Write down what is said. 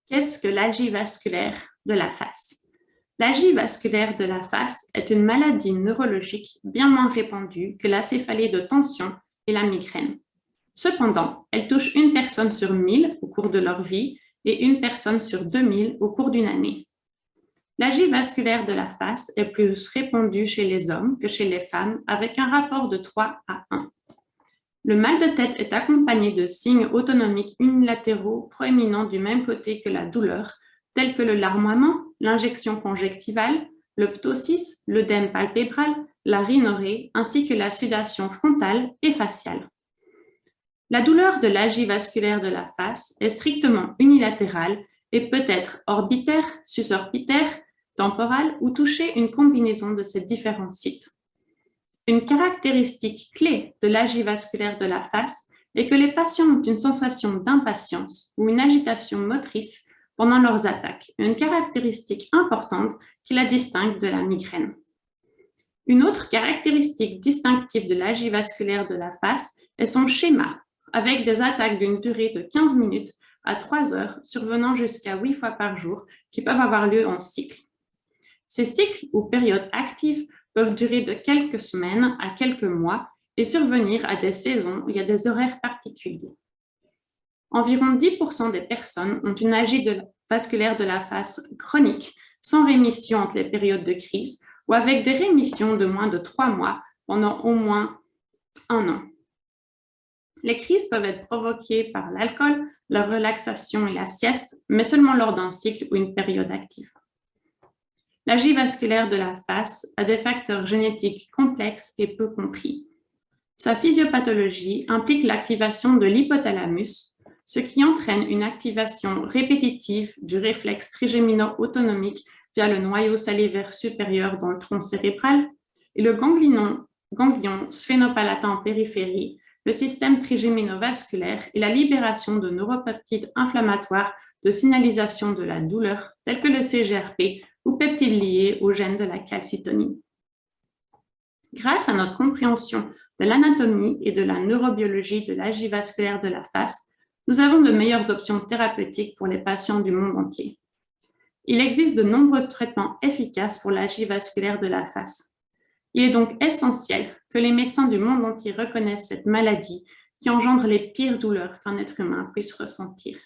Qu'est-ce que l'agie vasculaire de la face? L'agie vasculaire de la face est une maladie neurologique bien moins répandue que la céphalée de tension et la migraine. Cependant, elle touche une personne sur 1000 au cours de leur vie et une personne sur 2000 au cours d'une année. L'agie vasculaire de la face est plus répandue chez les hommes que chez les femmes, avec un rapport de 3 à 1. Le mal de tête est accompagné de signes autonomiques unilatéraux proéminents du même côté que la douleur, tels que le larmoiement, l'injection conjonctivale, le ptosis, l'œdème palpébral, la rhinorrhée, ainsi que la sudation frontale et faciale. La douleur de l'agie vasculaire de la face est strictement unilatérale et peut être orbitaire, susorbitaire, temporale ou toucher une combinaison de ces différents sites. Une caractéristique clé de l'agie vasculaire de la face est que les patients ont une sensation d'impatience ou une agitation motrice pendant leurs attaques, une caractéristique importante qui la distingue de la migraine. Une autre caractéristique distinctive de l'agie vasculaire de la face est son schéma, avec des attaques d'une durée de 15 minutes à 3 heures, survenant jusqu'à 8 fois par jour, qui peuvent avoir lieu en cycle. Ces cycles ou périodes actives peuvent durer de quelques semaines à quelques mois et survenir à des saisons où il y a des horaires particuliers. Environ 10% des personnes ont une agie vasculaire de la face chronique, sans rémission entre les périodes de crise ou avec des rémissions de moins de 3 mois pendant au moins 1 an. Les crises peuvent être provoquées par l'alcool, la relaxation et la sieste, mais seulement lors d'un cycle ou une période active. L'agie vasculaire de la face a des facteurs génétiques complexes et peu compris. Sa physiopathologie implique l'activation de l'hypothalamus, ce qui entraîne une activation répétitive du réflexe trigémino-autonomique via le noyau salivaire supérieur dans le tronc cérébral et le ganglion sphénopalatin en périphérie, le système trigéminovasculaire et la libération de neuropeptides inflammatoires de signalisation de la douleur, tels que le CGRP ou peptides liés aux gènes de la calcitonin. Grâce à notre compréhension de l'anatomie et de la neurobiologie de l'agie vasculaire de la face, nous avons de meilleures options thérapeutiques pour les patients du monde entier. Il existe de nombreux traitements efficaces pour l'agie vasculaire de la face. Il est donc essentiel que les médecins du monde entier reconnaissent cette maladie qui engendre les pires douleurs qu'un être humain puisse ressentir.